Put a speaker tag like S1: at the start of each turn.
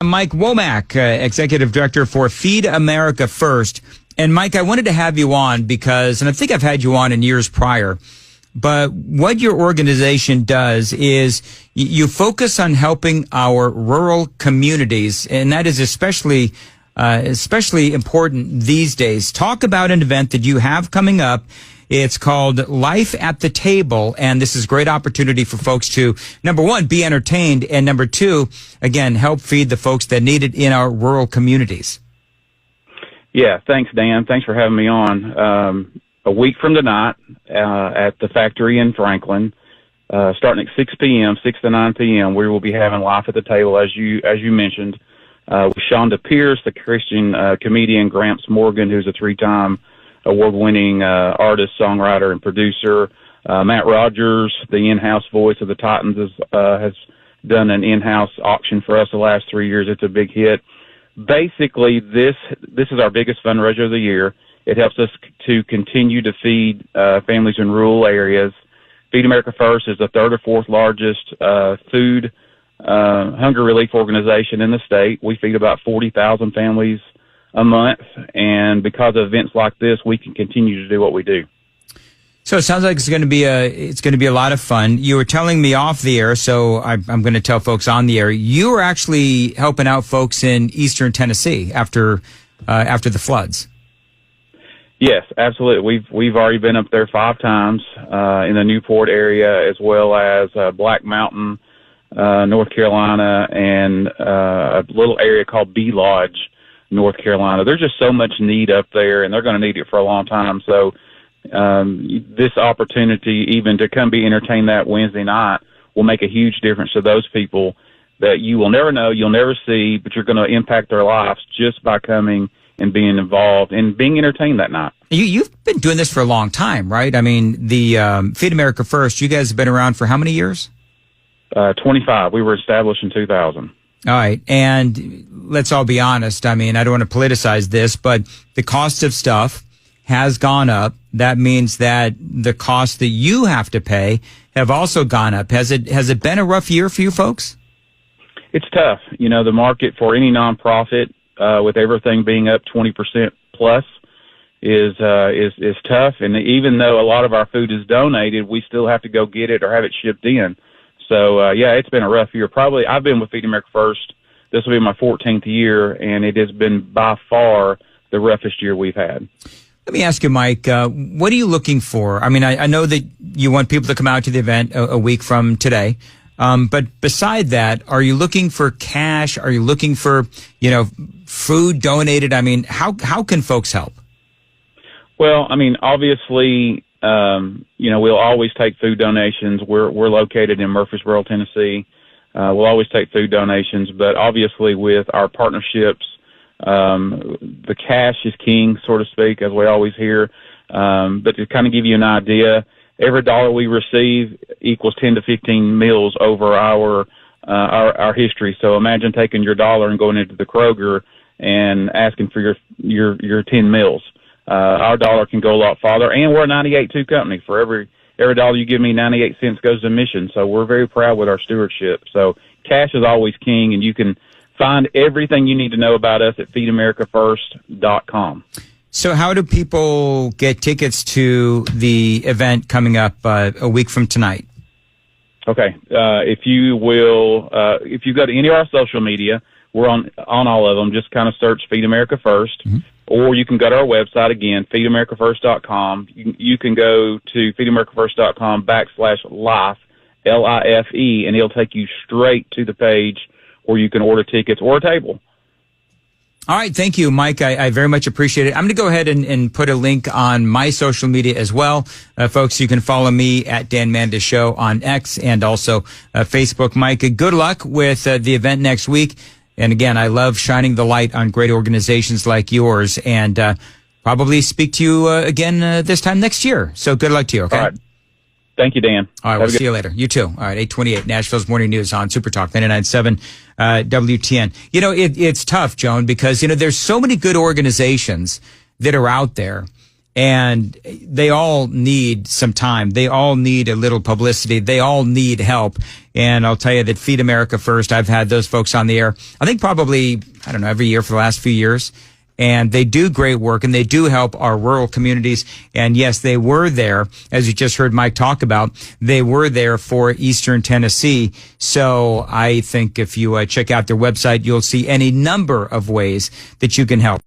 S1: Mike Womack, Executive Director for Feed America First. And Mike, I wanted to have you on because, and I think I've had you on in years prior, but what your organization does is you focus on helping our rural communities, and that is especially important these days. Talk about an event that you have coming up. It's called Life at the Table, and this is a great opportunity for folks to, number one, be entertained, and number two, again, help feed the folks that need it in our rural communities.
S2: Yeah, thanks, Dan. Thanks for having me on. A week from tonight at the factory in Franklin, starting at 6 p.m., 6 to 9 p.m., we will be having Life at the Table, as you mentioned, with Shonda Pierce, the Christian comedian, Gramps Morgan, who's a three-time award-winning artist, songwriter, and producer. Matt Rogers, the in-house voice of the Titans, has done an in-house auction for us the last 3 years. It's a big hit. Basically, this is our biggest fundraiser of the year. It helps us to continue to feed families in rural areas. Feed America First is the third or fourth largest food hunger relief organization in the state. We feed about 40,000 families a month, and because of events like this, we can continue to do what we do.
S1: So it sounds like it's going to be a lot of fun. You were telling me off the air, so I'm going to tell folks on the air. You were actually helping out folks in eastern Tennessee after the floods.
S2: Yes, absolutely. We've already been up there 5 times in the Newport area, as well as Black Mountain, North Carolina, and a little area called Bee Lodge, North Carolina. There's just so much need up there, and they're going to need it for a long time. So this opportunity, even to come be entertained that Wednesday night, will make a huge difference to those people that you will never know, you'll never see, but you're going to impact their lives just by coming and being involved and being entertained that night.
S1: You've been doing this for a long time, right? I mean, the Feed America First, you guys have been around for how many years?
S2: 25. We were established in 2000.
S1: All right. And let's all be honest. I mean, I don't want to politicize this, but the cost of stuff has gone up. That means that the costs that you have to pay have also gone up. Has it been a rough year for you folks?
S2: It's tough. You know, the market for any nonprofit, with everything being up 20% plus, is tough. And even though a lot of our food is donated, we still have to go get it or have it shipped in. So, yeah, it's been a rough year. Probably I've been with Feed America First. This will be my 14th year, and it has been by far the roughest year we've had.
S1: Let me ask you, Mike, what are you looking for? I mean, I know that you want people to come out to the event a week from today. But beside that, are you looking for cash? Are you looking for, food donated? I mean, how can folks help?
S2: Well, I mean, obviously, we'll always take food donations. We're located in Murfreesboro, Tennessee. We'll always take food donations, but obviously with our partnerships, the cash is king, so to speak, as we always hear. But to kind of give you an idea, every dollar we receive equals 10 to 15 meals over our history. So imagine taking your dollar and going into the Kroger and asking for your 10 meals. Our dollar can go a lot farther, and we're a 98.2 company. For every dollar you give me, 98 cents goes to mission. So we're very proud with our stewardship. So cash is always king, and you can find everything you need to know about us at feedamericafirst.com.
S1: So how do people get tickets to the event coming up a week from tonight?
S2: Okay. If you go to any of our social media, we're on all of them. Just kind of search Feed America First. Mm-hmm. Or you can go to our website again, feedamericafirst.com. You can go to feedamericafirst.com/life, LIFE, and it'll take you straight to the page where you can order tickets or a table.
S1: All right. Thank you, Mike. I very much appreciate it. I'm going to go ahead and put a link on my social media as well. Folks, you can follow me at Dan Mandis Show on X and also Facebook. Mike, good luck with the event next week. And again, I love shining the light on great organizations like yours, and probably speak to you again this time next year. So good luck to you, okay?
S2: All right. Thank you, Dan.
S1: All right, we'll see you later. You too. All right, 8:28, Nashville's Morning News on Super Talk 99.7 WTN. It's tough, Joan, because, there's so many good organizations that are out there. And they all need some time. They all need a little publicity. They all need help. And I'll tell you that Feed America First, I've had those folks on the air, I think probably, I don't know, every year for the last few years. And they do great work, and they do help our rural communities. And yes, they were there, as you just heard Mike talk about, they were there for Eastern Tennessee. So I think if you check out their website, you'll see any number of ways that you can help.